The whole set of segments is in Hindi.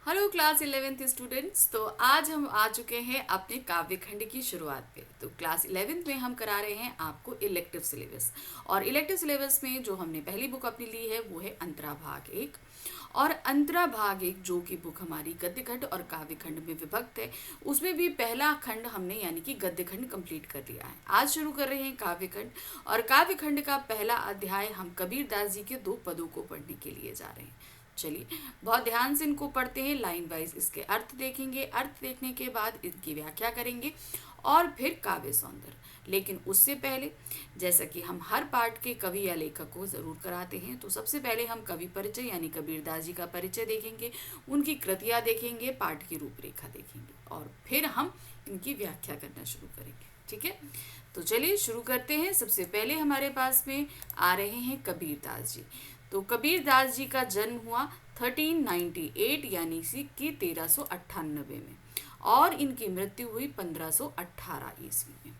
Hello class 11th students. तो आज हम आ चुके हैं अपने काव्य खंड की शुरुआत पे। तो क्लास 11th में हम करा रहे हैं आपको इलेक्टिव सिलेबस। और इलेक्टिव सिलेबस में जो हमने पहली बुक अपनी ली है वो है अंतरा भाग एक। और अंतरा भाग एक जो कि बुक हमारी गद्य खंड और काव्य खंड में विभक्त है, उसमें भी पहला खंड हमने यानी कि गद्य खंड कंप्लीट कर लिया है। आज शुरू कर रहे हैं काव्य खंड। और काव्य खंड का पहला अध्याय हम कबीर दास जी के 2 पदों को पढ़ने के लिए जा रहे हैं। चलिए बहुत ध्यान से इनको पढ़ते हैं, लाइन वाइज इसके अर्थ देखेंगे, अर्थ देखने के बाद इनकी व्याख्या करेंगे और फिर काव्य सौंदर्य। लेकिन उससे पहले जैसा कि हम हर पाठ के कवि या लेखक को ज़रूर कराते हैं, तो सबसे पहले हम कवि परिचय यानी कबीरदास जी का परिचय देखेंगे, उनकी कृतियाँ देखेंगे, पाठ की रूपरेखा देखेंगे और फिर हम इनकी व्याख्या करना शुरू करेंगे। ठीक है, तो चलिए शुरू करते हैं। सबसे पहले हमारे पास में आ रहे हैं कबीरदास जी। तो कबीरदास जी का जन्म हुआ 1398 यानी कि 1398 में और इनकी मृत्यु हुई 1518 ईस्वी में।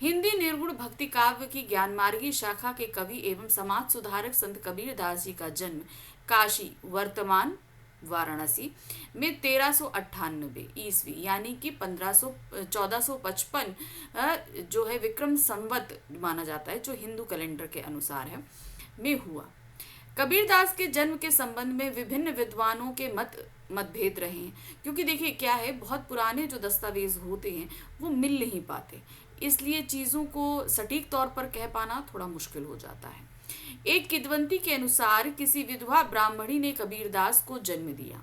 हिंदी निर्गुण भक्ति काव्य की ज्ञानमार्गी शाखा के कवि एवं समाज सुधारक संत कबीरदास जी का जन्म काशी वर्तमान वाराणसी में 1398 ईस्वी यानी कि 1455 जो है विक्रम संवत माना जाता है, जो हिंदू कैलेंडर के अनुसार है, में हुआ। कबीरदास के जन्म के संबंध में विभिन्न विद्वानों के मतभेद रहे हैं, क्योंकि देखिए क्या है, बहुत पुराने जो दस्तावेज होते हैं वो मिल नहीं पाते, इसलिए चीज़ों को सटीक तौर पर कह पाना थोड़ा मुश्किल हो जाता है। एक किंवदंती के अनुसार किसी विधवा ब्राह्मणी ने कबीरदास को जन्म दिया।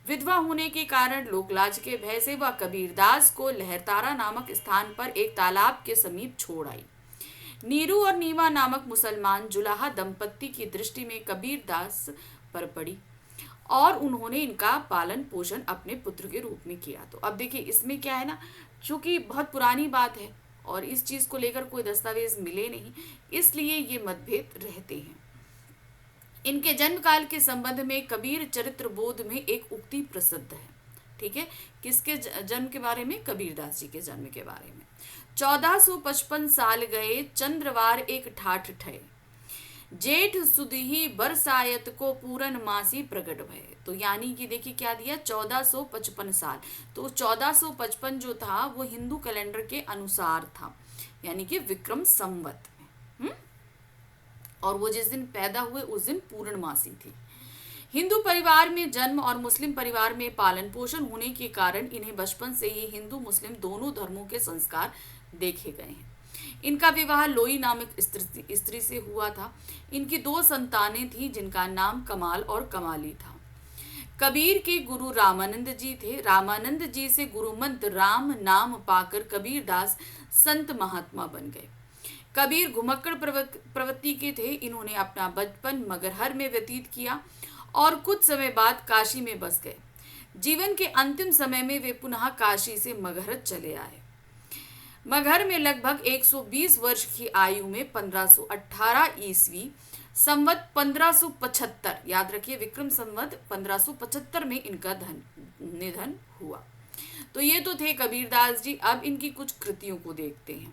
विधवा होने के कारण लोकलाज के भय से वह कबीरदास को लहरतारा नामक स्थान पर एक तालाब के समीप छोड़ आई। नीरू और नीवा नामक मुसलमान जुलाहा दंपत्ति की दृष्टि में कबीरदास पर पड़ी और उन्होंने इनका पालन पोषण अपने पुत्र के रूप में किया। तो अब देखिए इसमें क्या है ना, चूंकि बहुत पुरानी बात है और इस चीज को लेकर कोई दस्तावेज मिले नहीं, इसलिए ये मतभेद रहते हैं। इनके जन्म काल के संबंध में कबीर चरित्र बोध में एक उक्ति प्रसिद्ध है। ठीक है, किसके जन्म के बारे में? कबीरदास जी के जन्म के बारे में। 1455 साल गए चंद्रवार एक ठाठ ठय, जेठ सुदही बरसायत को पूरन मासी प्रगट भय। तो यानी कि देखिए क्या दिया, 1455 साल। तो 1455 जो था वो हिंदू कैलेंडर के अनुसार था, यानी कि विक्रम संवत में। और वो जिस दिन पैदा हुए उस दिन पूर्णमासी थी। हिंदू परिवार में जन्म और मुस्लिम परिवार में पालन पोषण होने के कारण इन्हें बचपन से ही हिंदू मुस्लिम दोनों धर्मों के संस्कार देखे गए हैं। इनका विवाह लोई नामक स्त्री से हुआ था। इनकी 2 संतानें थीं जिनका नाम कमाल और कमाली था। कबीर के गुरु रामानंद जी थे। रामानंद जी से गुरुमंत्र राम नाम पाकर कबीरदास संत महात्मा बन गए। कबीर घुमक्कड़ प्रवृत्ति के थे। इन्होंने अपना बचपन मगहर में व्यतीत किया और कुछ समय बाद काशी में बस गए। जीवन के अंतिम समय में वे पुनः काशी से मगहर चले आए। मगहर में लगभग 120 वर्ष की आयु में 1518 ईस्वी संवत 1575, याद रखिए विक्रम संवत 1575 में इनका निधन हुआ। तो ये तो थे कबीरदास जी। अब इनकी कुछ कृतियों को देखते हैं।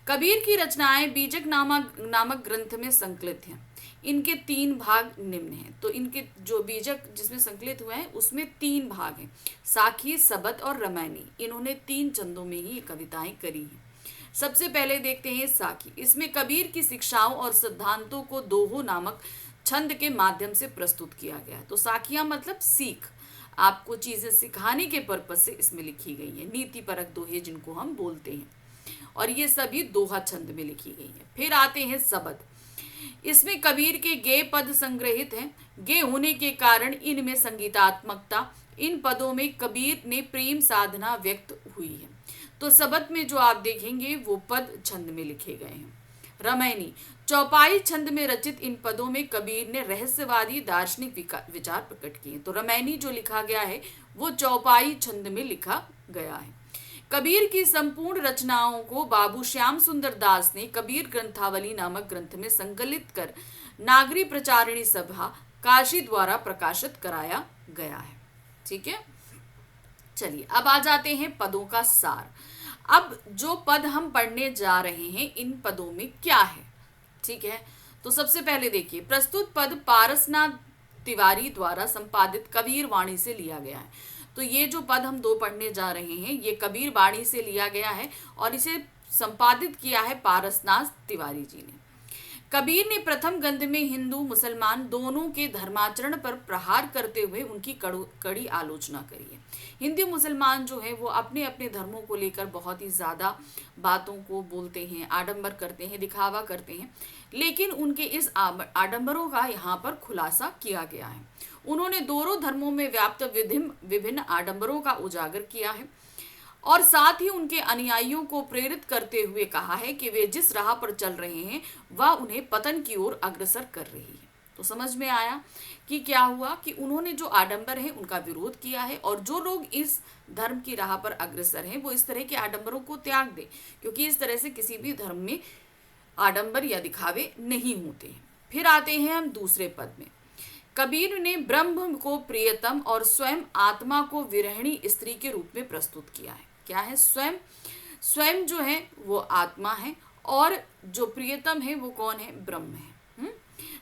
कबीर की रचनाएं बीजक नामक ग्रंथ में संकलित हैं। इनके 3 भाग निम्न हैं। तो इनके जो बीजक जिसमें संकलित हुए हैं उसमें 3 भाग हैं, साखी, सबद और रामायणी। इन्होंने 3 चंदों में ही कविताएं करी हैं। सबसे पहले देखते हैं साखी। इसमें कबीर की शिक्षाओं और सिद्धांतों को दोहो नामक छंद के माध्यम से प्रस्तुत किया गया। तो साखियां मतलब सीख, आपको चीजें सिखाने के पर्पज से इसमें लिखी गई है। नीति परक दोहे जिनको हम बोलते हैं, और ये सभी दोहा छंद में लिखी गई है। फिर आते हैं सबद। इसमें कबीर के गे पद संग्रहित हैं। गे होने के कारण इनमें संगीतात्मकता, इन पदों में कबीर ने प्रेम साधना व्यक्त हुई है। तो सबद में जो आप देखेंगे वो पद छंद में लिखे गए हैं। रामायणी चौपाई छंद में रचित इन पदों में कबीर ने रहस्यवादी दार्शनिक विचार प्रकट किए। तो रामायणी जो लिखा गया है वो चौपाई छंद में लिखा गया है। कबीर की संपूर्ण रचनाओं को बाबू श्याम सुंदर दास ने कबीर ग्रंथावली नामक ग्रंथ में संकलित कर नागरी प्रचारिणी सभा काशी द्वारा प्रकाशित कराया गया है। ठीक है, चलिए अब आ जाते हैं पदों का सार। अब जो पद हम पढ़ने जा रहे हैं इन पदों में क्या है, ठीक है। तो सबसे पहले देखिए, प्रस्तुत पद पारसनाथ तिवारी द्वारा संपादित कबीर वाणी से लिया गया है। तो ये जो पद हम दो पढ़ने जा रहे हैं ये कबीर वाणी से लिया गया है और इसे संपादित किया है पारसनाथ तिवारी जी ने। कबीर ने प्रथम गद्य में हिंदू मुसलमान दोनों के धर्माचरण पर प्रहार करते हुए उनकी कड़ी आलोचना करी है। हिंदू मुसलमान जो है वो अपने अपने धर्मों को लेकर बहुत ही ज़्यादा बातों को बोलते हैं, आडंबर करते हैं, दिखावा करते हैं, लेकिन उनके इस आडंबरों का यहाँ पर खुलासा किया गया है। उन्होंने दोनों धर्मों में व्याप्त विभिन्न आडंबरों का उजागर किया है और साथ ही उनके अनुयायियों को प्रेरित करते हुए कहा है कि वे जिस राह पर चल रहे हैं वह उन्हें पतन की ओर अग्रसर कर रही है। तो समझ में आया कि क्या हुआ कि उन्होंने जो आडंबर है उनका विरोध किया है और जो लोग इस धर्म की राह पर अग्रसर हैं वो इस तरह के आडंबरों को त्याग दें, क्योंकि इस तरह से किसी भी धर्म में आडंबर या दिखावे नहीं होते हैं। फिर आते हैं हम दूसरे पद में। कबीर ने ब्रह्म को प्रियतम और स्वयं आत्मा को विरहिणी स्त्री के रूप में प्रस्तुत किया है। क्या है? स्वयं जो है वो आत्मा है और जो प्रियतम है वो कौन है? ब्रह्म है।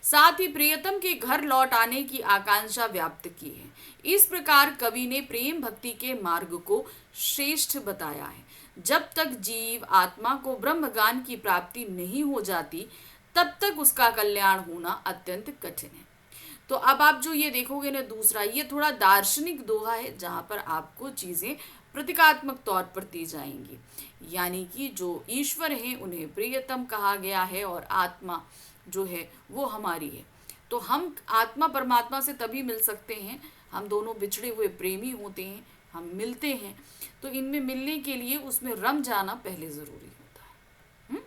साथ ही प्रियतम के घर लौट आने की आकांक्षा व्याप्त की है। इस प्रकार कवि ने प्रेम भक्ति के मार्ग को श्रेष्ठ बताया है। जब तक जीव आत्मा को ब्रह्म ज्ञान की प्राप्ति नहीं हो जाती तब तक उसका कल्याण होना अत्यंत कठिन है। तो अब आप जो ये देखोगे ना दूसरा, ये थोड़ा दार्शनिक दोहा है जहाँ पर आपको चीज़ें प्रतीकात्मक तौर पर दी जाएंगी, यानी कि जो ईश्वर हैं उन्हें प्रियतम कहा गया है और आत्मा जो है वो हमारी है। तो हम आत्मा परमात्मा से तभी मिल सकते हैं, हम दोनों बिछड़े हुए प्रेमी होते हैं, हम मिलते हैं, तो इनमें मिलने के लिए उसमें रम जाना पहले ज़रूरी होता है।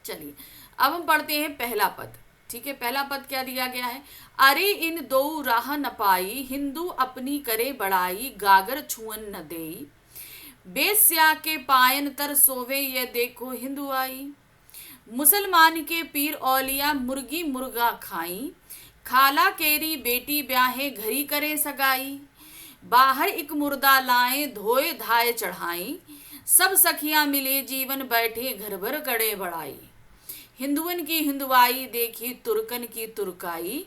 चलिए अब हम पढ़ते हैं पहला पद। ठीक है, पहला पद क्या दिया गया है? अरे इन दो राह न पाई, हिंदू अपनी करे बड़ाई, गागर छुअन न देई, बेस्या के पायन तर सोवे ये देखो हिंदू आई, मुसलमान के पीर औलिया मुर्गी मुर्गा खाई, खाला केरी बेटी ब्याहे घरी करे सगाई, बाहर एक मुर्दा लाए धोए धाए चढ़ाई, सब सखियां मिले जीवन बैठे घर भर गड़े बड़ाई, हिंदुअन की हिंदुआई देखी तुर्कन की तुर्काई,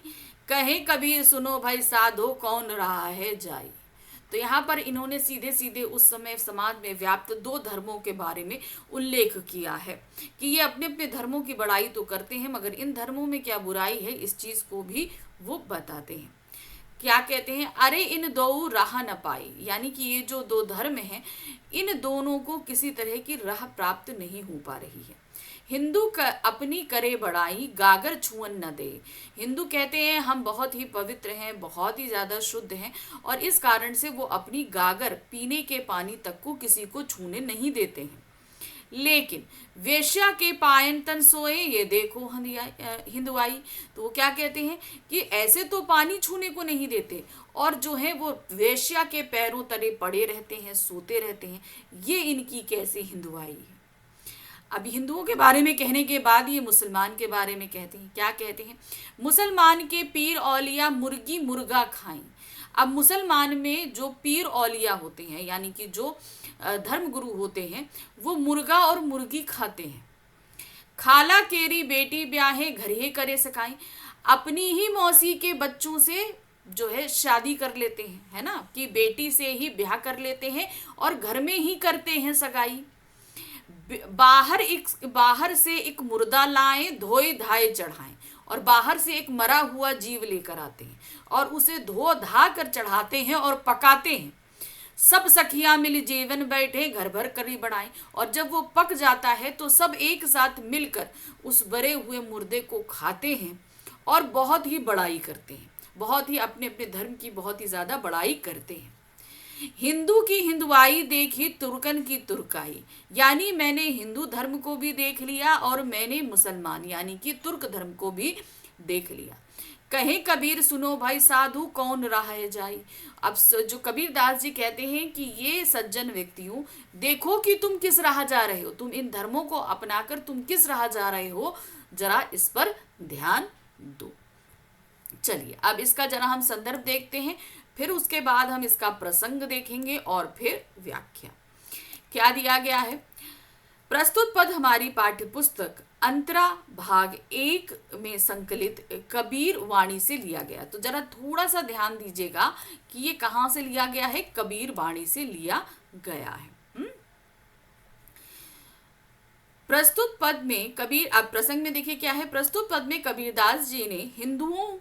कहे कबीर सुनो भाई साधो कौन रहा है जाई। तो यहाँ पर इन्होंने सीधे सीधे उस समय समाज में व्याप्त दो धर्मों के बारे में उल्लेख किया है कि ये अपने अपने धर्मों की बड़ाई तो करते हैं मगर इन धर्मों में क्या बुराई है इस चीज़ को भी वो बताते हैं। क्या कहते हैं? अरे इन दो राह न पाई, यानी कि ये जो दो धर्म हैं इन दोनों को किसी तरह की राह प्राप्त नहीं हो पा रही है। हिंदू अपनी करे बड़ाई, गागर छुअन न दे। हिंदू कहते हैं हम बहुत ही पवित्र हैं, बहुत ही ज़्यादा शुद्ध हैं और इस कारण से वो अपनी गागर पीने के पानी तक को किसी को छूने नहीं देते हैं। लेकिन वेश्या के पायन तन सोए ये देखो हिंदुआई। तो वो क्या कहते हैं कि ऐसे तो पानी छूने को नहीं देते और जो है वो वेश्या के पैरों तले पड़े रहते हैं, सोते रहते हैं। ये इनकी कैसी हिंदुआई है। अभी हिंदुओं के बारे में कहने के बाद ये मुसलमान के बारे में कहते हैं। क्या कहते हैं? मुसलमान के पीर औलिया मुर्गी मुर्गा खाएं। अब मुसलमान में जो पीर औलिया होते हैं यानी कि जो धर्म गुरु होते हैं वो मुर्गा और मुर्गी खाते हैं। खाला केरी बेटी ब्याहे घर ही करे सकाई, अपनी ही मौसी के बच्चों से जो है शादी कर लेते हैं, है ना, कि बेटी से ही ब्याह कर लेते हैं और घर में ही करते हैं सगाई। बाहर से एक मुर्दा लाएं धोए धाए चढ़ाएं, और बाहर से एक मरा हुआ जीव लेकर आते हैं और उसे धो धा कर चढ़ाते हैं और पकाते हैं। सब सखियां मिल जीवन बैठे घर भर करी बढ़ाएं, और जब वो पक जाता है तो सब एक साथ मिलकर उस बरे हुए मुर्दे को खाते हैं और बहुत ही बड़ाई करते हैं, बहुत ही अपने अपने धर्म की बहुत ही ज़्यादा बड़ाई करते हैं। हिंदू की हिंदुआई देखी तुर्कन की तुर्काई, यानी मैंने हिंदू धर्म को भी देख लिया और मैंने मुसलमान यानी कि तुर्क धर्म को भी देख लिया। कहे कबीर सुनो भाई साधु कौन राह है जाई। अब जो कबीर दास जी कहते हैं कि ये सज्जन व्यक्तियों देखो कि तुम किस राह जा रहे हो, तुम इन धर्मों को अपनाकर तुम किस राह जा रहे हो, जरा इस पर ध्यान दो। चलिए अब इसका जरा हम संदर्भ देखते हैं, फिर उसके बाद हम इसका प्रसंग देखेंगे और फिर व्याख्या। क्या दिया गया है? प्रस्तुत पद हमारी पाठ्य पुस्तक अंतरा भाग 1 में संकलित कबीर वाणी से लिया गया। तो जरा थोड़ा सा ध्यान दीजिएगा कि ये कहाँ से लिया गया है, कबीर वाणी से लिया गया है। प्रस्तुत पद में कबीर, अब प्रसंग में देखिए क्या है, प्रस्तुत पद में कबीरदास जी ने हिंदुओं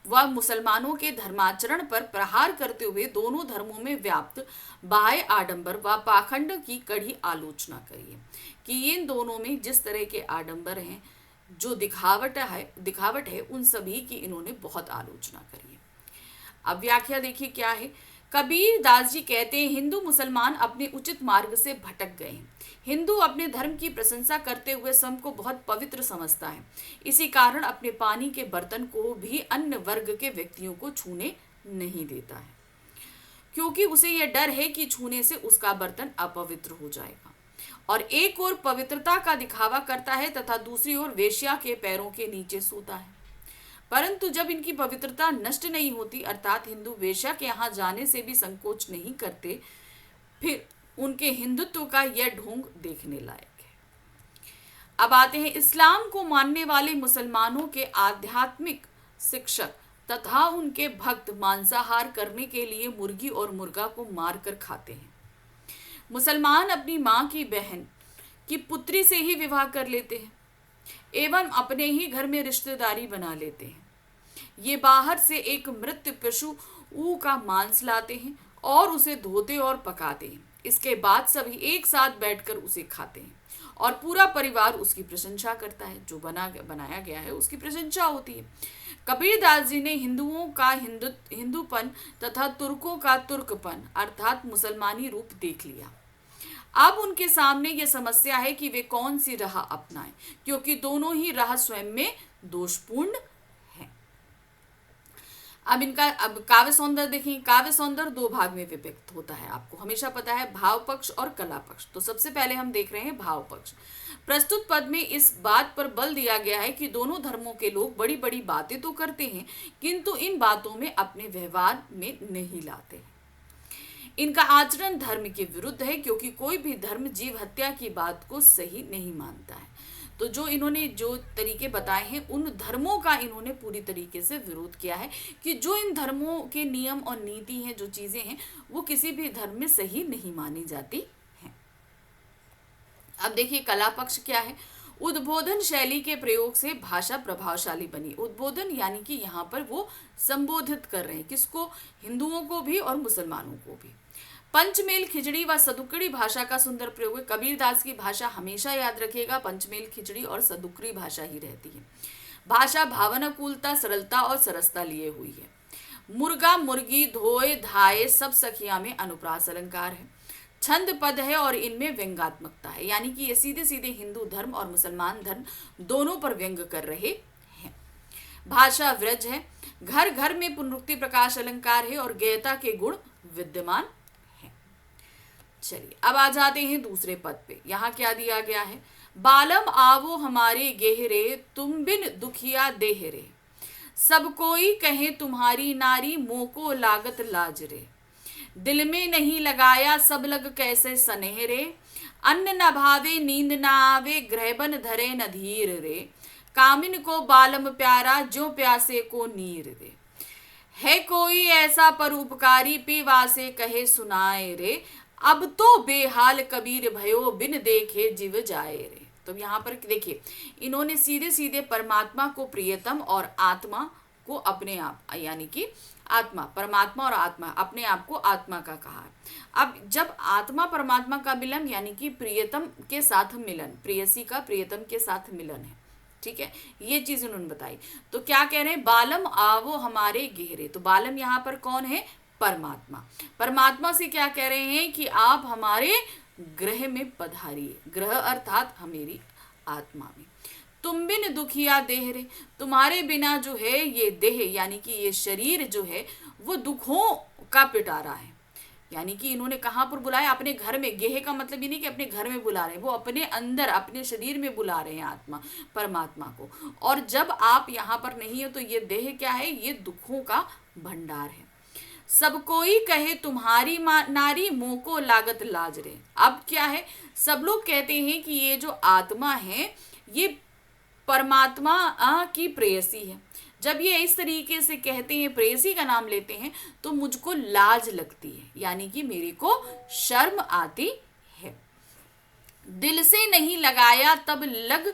व मुसलमानों के धर्माचरण पर प्रहार करते हुए दोनों धर्मों में व्याप्त बाह्य आडंबर व पाखंड की कड़ी आलोचना करी है कि इन दोनों में जिस तरह के आडंबर हैं, जो दिखावट है उन सभी की इन्होंने बहुत आलोचना करी है। अब व्याख्या देखिए क्या है। कबीर दास जी कहते हैं हिंदू मुसलमान अपने उचित मार्ग से भटक गए हैं। हिंदू अपने धर्म की प्रशंसा करते हुए स्वयं को बहुत पवित्र समझता है, इसी कारण अपने पानी के बर्तन को भी अन्य वर्ग के व्यक्तियों को छूने नहीं देता है, क्योंकि उसे यह डर है कि छूने से उसका बर्तन अपवित्र हो जाएगा। और एक ओर पवित्रता का दिखावा करता है तथा दूसरी ओर वेश्या के पैरों के नीचे सोता है। परंतु जब इनकी पवित्रता नष्ट नहीं होती, अर्थात हिंदू वेश्या के यहाँ जाने से भी संकोच नहीं करते, फिर उनके हिंदुत्व का यह ढोंग देखने लायक है। अब आते हैं इस्लाम को मानने वाले मुसलमानों के आध्यात्मिक शिक्षक तथा उनके भक्त मांसाहार करने के लिए मुर्गी और मुर्गा को मारकर खाते हैं। मुसलमान अपनी माँ की बहन की पुत्री से ही विवाह कर लेते हैं एवं अपने ही घर में रिश्तेदारी बना लेते हैं। ये बाहर से एक मृत पशु का मांस लाते हैं और उसे धोते और पकाते हैं। इसके बाद सभी एक साथ बैठकर उसे खाते हैं और पूरा परिवार उसकी प्रशंसा करता है। जो बनाया गया है उसकी प्रशंसा होती है। कबीरदास जी ने हिंदुओं का हिंदूपन तथा तुर्कों का तुर्कपन अर्थात मुसलमानी रूप देख लिया। अब उनके सामने यह समस्या है कि वे कौन सी राह अपनाएं, क्योंकि दोनों ही राह स्वयं में दोषपूर्ण है। अब काव्य सौंदर्य देखें। काव्य सौंदर्य दो भाग में विभक्त होता है, आपको हमेशा पता है, भाव पक्ष और कला पक्ष। तो सबसे पहले हम देख रहे हैं भाव पक्ष। प्रस्तुत पद में इस बात पर बल दिया गया है कि दोनों धर्मों के लोग बड़ी बड़ी बातें तो करते हैं, किंतु इन बातों में अपने व्यवहार में नहीं लाते। इनका आचरण धर्म के विरुद्ध है, क्योंकि कोई भी धर्म जीव हत्या की बात को सही नहीं मानता है। तो जो इन्होंने जो तरीके बताए हैं, उन धर्मों का इन्होंने पूरी तरीके से विरोध किया है कि जो इन धर्मों के नियम और नीति हैं, जो चीजें हैं, वो किसी भी धर्म में सही नहीं मानी जाती हैं। अब देखिए कला पक्ष क्या है। उद्बोधन शैली के प्रयोग से भाषा प्रभावशाली बनी। उद्बोधन यानी कि यहाँ पर वो संबोधित कर रहे हैं, किसको, हिंदुओं को भी और मुसलमानों को भी। पंचमेल खिचड़ी व सदुकड़ी भाषा का सुंदर प्रयोग है। कबीरदास की भाषा हमेशा याद रखिएगा, पंचमेल खिचड़ी और सदुकड़ी भाषा ही रहती है। भाषा भावनाकुलता, सरलता और सरसता लिए हुई है। मुर्गा मुर्गी धोए धाए सब सखिया में अनुप्रास अलंकार है। छंद पद है और इनमें व्यंग्यात्मकता है, यानी कि ये सीधे सीधे हिंदू धर्म और मुसलमान धर्म दोनों पर व्यंग कर रहे हैं। भाषा व्रज है। घर घर में पुनरुक्ति प्रकाश अलंकार है और गेयता के गुण विद्यमान है। चलिए अब आ जाते हैं दूसरे पद पे। यहाँ क्या दिया गया है। बालम आवो हमारे गेहरे, तुम बिन दुखिया देहरे, सब कोई कहे तुम्हारी नारी, मोको लागत लाज रे, दिल में नहीं लगाया सब लग कैसे सनेहरे, अन्न न भावे नींद न आवे, ग्रहबन धरे न धीर रे, कामिन को बालम प्यारा, जो प्यासे को नीर रे, है कोई ऐसा परोपकारी, पीवासे कहे सुनाए रे, अब तो बेहाल कबीर भयो, बिन देखे जीव जाए रे। तो यहाँ पर देखिए इन्होंने सीधे सीधे परमात्मा को प्रियतम और आत्मा को अपने आप, यानी कि आत्मा, परमात्मा और आत्मा, अपने आप को आत्मा का कहा है। अब जब आत्मा परमात्मा का मिलन, यानी कि प्रियतम के साथ मिलन, प्रेयसी का प्रियतम के साथ मिलन है, ठीक है, ये चीज उन्होंने बताई। तो क्या कह रहे हैं, बालम आवो हमारे गहरे। तो बालम यहाँ पर कौन है, परमात्मा। परमात्मा से क्या कह रहे हैं कि आप हमारे ग्रह में पधारिए, ग्रह अर्थात हमारी आत्मा में। तुम बिन दुखिया देह रे, तुम्हारे बिना जो है ये देह यानी कि ये शरीर जो है वो दुखों का पिटारा है। यानी कि इन्होंने कहाँ पर बुलाया, अपने घर में। गेह का मतलब ये नहीं कि अपने घर में बुला रहे हैं, वो अपने अंदर अपने शरीर में बुला रहे हैं आत्मा परमात्मा को। और जब आप यहाँ पर नहीं हो तो ये देह क्या है, ये दुखों का भंडार है। सब कोई कहे तुम्हारी नारी, मोको लागत लाज रे। अब क्या है, सब लोग कहते हैं कि ये जो आत्मा है ये परमात्मा की प्रेयसी है। जब ये इस तरीके से कहते हैं, प्रेयसी का नाम लेते हैं, तो मुझको लाज लगती है, यानी कि मेरे को शर्म आती है। दिल से नहीं लगाया तब लग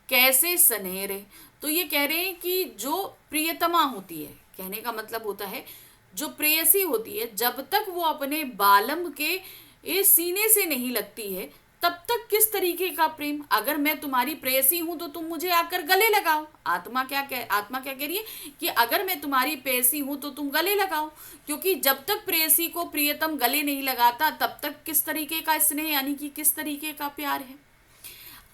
कैसे सनेरे। तो ये कह रहे हैं कि जो प्रियतमा होती है, कहने का मतलब होता है जो प्रेयसी होती है, जब तक वो अपने बालम के सीने से नहीं लगती है तब तक किस तरीके का प्रेम। अगर मैं तुम्हारी प्रेयसी हूं तो तुम मुझे आकर गले लगाओ। आत्मा क्या कह रही है कि अगर मैं तुम्हारी प्रेयसी हूं तो तुम गले लगाओ, क्योंकि जब तक प्रेयसी को प्रियतम गले नहीं लगाता तब तक किस तरीके का स्नेह, यानी कि किस तरीके का प्यार है।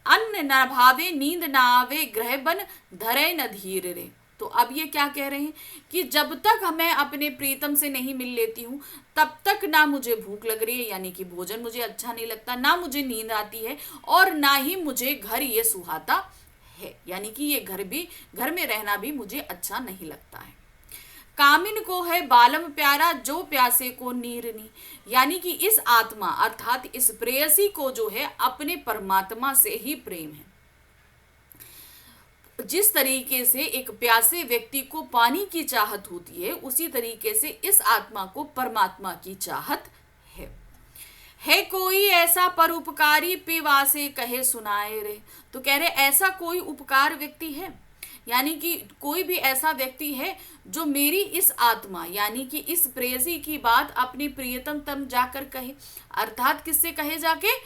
अन्न न भावे नींद न आवे, ग्रह बन धरे न धीर रे। तो अब ये क्या कह रहे हैं कि जब तक मैं अपने प्रीतम से नहीं मिल लेती हूँ तब तक ना मुझे भूख लग रही है, यानी कि भोजन मुझे अच्छा नहीं लगता, ना मुझे नींद आती है, और ना ही मुझे घर ये सुहाता है, यानी कि ये घर में रहना भी मुझे अच्छा नहीं लगता है। कामिन को है बालम प्यारा, जो प्यासे को नीरनी। यानी कि इस आत्मा अर्थात इस प्रेयसी को जो है अपने परमात्मा से ही प्रेम है। जिस तरीके से एक प्यासे व्यक्ति को पानी की चाहत होती है, उसी तरीके से इस आत्मा को परमात्मा की चाहत है कोई ऐसा परोपकारी पिवासे कहे सुनाए रे। तो कह रहे ऐसा कोई उपकार व्यक्ति है, यानी कि कोई भी ऐसा व्यक्ति है जो मेरी इस आत्मा यानी कि इस प्रेयसी की बात अपने प्रियतम तम जाकर कहे, अर्थात किससे कहे जाके,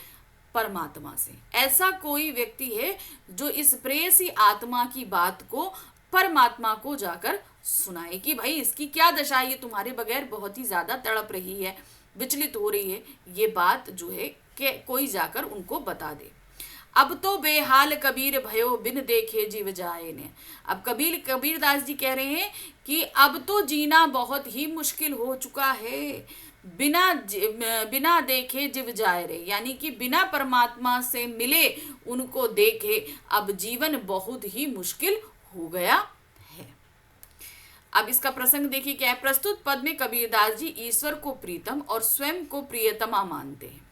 परमात्मा से। ऐसा कोई व्यक्ति है जो इस प्रेयसी आत्मा की बात को परमात्मा को जाकर सुनाए कि भाई इसकी क्या दशा है, ये तुम्हारे बगैर बहुत ही ज्यादा तड़प रही है, विचलित हो रही है, ये बात जो है कि कोई जाकर उनको बता दे। अब तो बेहाल कबीर भयो, बिन देखे जीव जाए ने। अब कबीरदास जी कह रहे हैं कि अब तो जीना बहुत ही मुश्किल हो चुका है, बिना देखे जीव जाए रे, यानी कि बिना परमात्मा से मिले उनको देखे अब जीवन बहुत ही मुश्किल हो गया है। अब इसका प्रसंग देखिए क्या है। प्रस्तुत पद में कबीरदास जी ईश्वर को प्रीतम और स्वयं को प्रियतमा मानते हैं।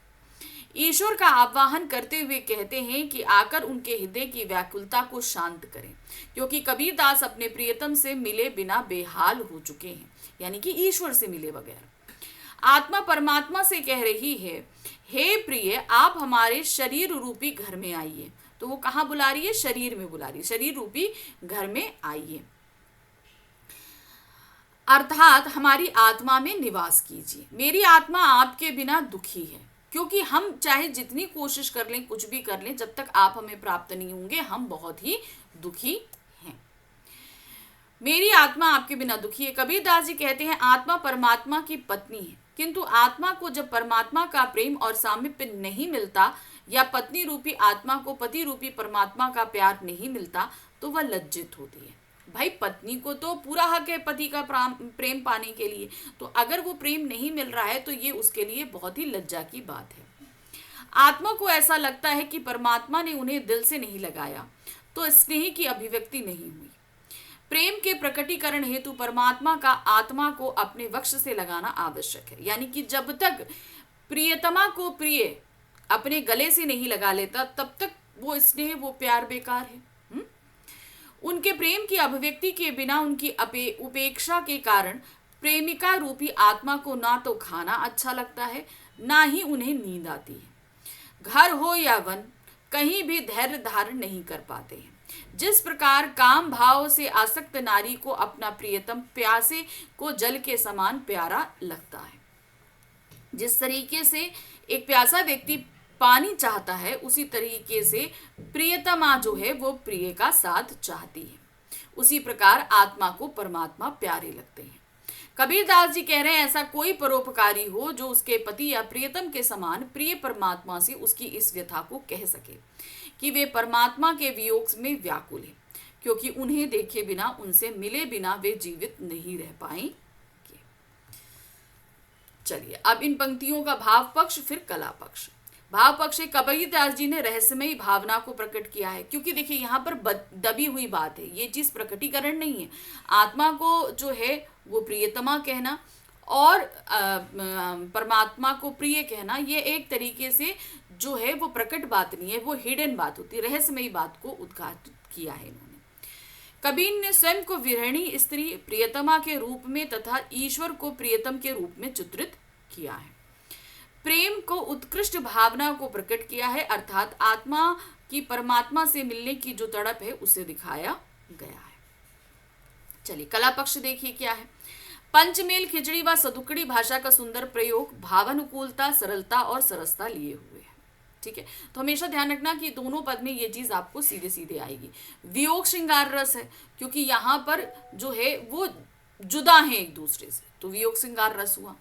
ईश्वर का आह्वान करते हुए कहते हैं कि आकर उनके हृदय की व्याकुलता को शांत करें, क्योंकि कबीरदास अपने प्रियतम से मिले बिना बेहाल हो चुके हैं, यानी कि ईश्वर से मिले बगैर। आत्मा परमात्मा से कह रही है, हे प्रिय आप हमारे शरीर रूपी घर में आइए। तो वो कहाँ बुला रही है, शरीर में बुला रही है, शरीर रूपी घर में आइए, अर्थात हमारी आत्मा में निवास कीजिए। मेरी आत्मा आपके बिना दुखी है, क्योंकि हम चाहे जितनी कोशिश कर लें, कुछ भी कर लें, जब तक आप हमें प्राप्त नहीं होंगे हम बहुत ही दुखी हैं। मेरी आत्मा आपके बिना दुखी है। कबीरदास जी कहते हैं आत्मा परमात्मा की पत्नी है, किंतु आत्मा को जब परमात्मा का प्रेम और सामीप्य नहीं मिलता या पत्नी रूपी आत्मा को पति रूपी परमात्मा का प्यार नहीं मिलता तो वह लज्जित होती है। भाई पत्नी को तो पूरा हक है पति का प्रेम पाने के लिए, तो अगर वो प्रेम नहीं मिल रहा है तो ये उसके लिए बहुत ही लज्जा की बात है। आत्मा को ऐसा लगता है कि परमात्मा ने उन्हें दिल से नहीं लगाया तो स्नेह की अभिव्यक्ति नहीं हुई। प्रेम के प्रकटीकरण हेतु परमात्मा का आत्मा को अपने वक्ष से लगाना आवश्यक है, यानी कि जब तक प्रियतमा को प्रिय अपने गले से नहीं लगा लेता तब तक वो स्नेह, वो प्यार बेकार है। उनके प्रेम की अभिव्यक्ति के बिना उनकी उपेक्षा के कारण प्रेमिका रूपी आत्मा को ना तो खाना अच्छा लगता है, ना ही उन्हें नींद आती है। घर हो या वन, कहीं भी धैर्य धारण नहीं कर पाते हैं। जिस प्रकार काम भाव से आसक्त नारी को अपना प्रियतम प्यासे को जल के समान प्यारा लगता है, जिस तरीके से एक प्यासा व्यक्ति पानी चाहता है, उसी तरीके से प्रियतमा जो है वो प्रिय का साथ चाहती है। उसी प्रकार आत्मा को परमात्मा प्यारे लगते हैं। कबीरदास जी कह रहे हैं ऐसा कोई परोपकारी हो जो उसके पति या प्रियतम के समान प्रिय परमात्मा से उसकी इस व्यथा को कह सके कि वे परमात्मा के वियोग में व्याकुल है, क्योंकि उन्हें देखे बिना, उनसे मिले बिना वे जीवित नहीं रह पाएंगे। चलिए अब इन पंक्तियों का भाव पक्ष फिर कला पक्ष। भाव पक्ष कबीरदास जी ने रहस्यमयी भावना को प्रकट किया है, क्योंकि देखिए यहाँ पर दबी हुई बात है, ये चीज प्रकटीकरण नहीं है। आत्मा को जो है वो प्रियतमा कहना और परमात्मा को प्रिय कहना, ये एक तरीके से जो है वो प्रकट बात नहीं है, वो हिडन बात होती है, रहस्यमयी बात को उद्घाटित किया है इन्होंने। कबीर ने स्वयं को विरहिणी स्त्री प्रियतमा के रूप में तथा ईश्वर को प्रियतम के रूप में चित्रित किया है। प्रेम को उत्कृष्ट भावना को प्रकट किया है, अर्थात आत्मा की परमात्मा से मिलने की जो तड़प है उसे दिखाया गया है। चलिए कला पक्ष देखिए क्या है। पंचमेल, खिचड़ी व सदुकड़ी भाषा का सुंदर प्रयोग, भावानुकूलता, सरलता और सरसता लिए हुए है। ठीक है, तो हमेशा ध्यान रखना कि दोनों पद में ये चीज आपको सीधे सीधे आएगी। वियोग श्रृंगार रस है, क्योंकि यहाँ पर जो है वो जुदा है एक दूसरे से, तो वियोग श्रृंगार रस हुआ।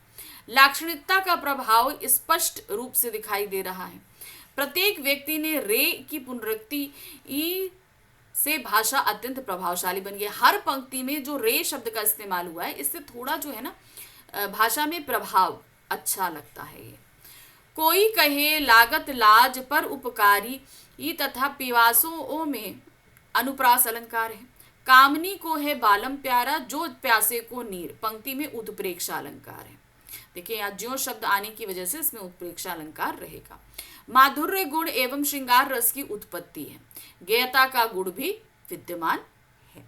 लाक्षणिकता का प्रभाव स्पष्ट रूप से दिखाई दे रहा है। प्रत्येक व्यक्ति ने रे की पुनरुक्ति से भाषा अत्यंत प्रभावशाली बन गई। हर पंक्ति में जो रे शब्द का इस्तेमाल हुआ है, इससे थोड़ा जो है ना भाषा में प्रभाव अच्छा लगता है। ये कोई कहे लागत लाज पर उपकारी, ये तथा पिवासों में अनुप्रास अलंकार है। कामनी को है बालम प्यारा, जो प्यासे को नीर, पंक्ति में उत्प्रेक्षा अलंकार है। देखिए यहाँ ज्यो शब्द आने की वजह से इसमें उत्प्रेक्षा अलंकार रहेगा। माधुर्य गुण एवं श्रृंगार रस की उत्पत्ति है, गेयता का गुण भी विद्यमान है।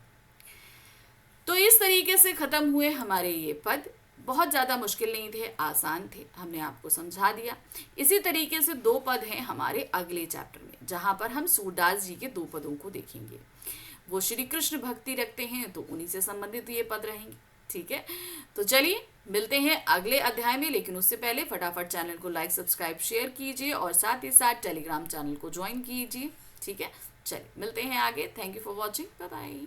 तो इस तरीके से खत्म हुए हमारे ये पद। बहुत ज्यादा मुश्किल नहीं थे, आसान थे, हमने आपको समझा दिया। इसी तरीके से 2 पद हैं हमारे अगले चैप्टर में, जहां पर हम सूरदास जी के 2 पदों को देखेंगे। वो श्री कृष्ण भक्ति रखते हैं, तो उन्हीं से संबंधित ये पद रहेंगे। ठीक है, तो चलिए मिलते हैं अगले अध्याय में, लेकिन उससे पहले फटाफट चैनल को लाइक, सब्सक्राइब, शेयर कीजिए और साथ ही साथ टेलीग्राम चैनल को ज्वाइन कीजिए। ठीक है, चलिए मिलते हैं आगे। Thank you for watching, bye bye.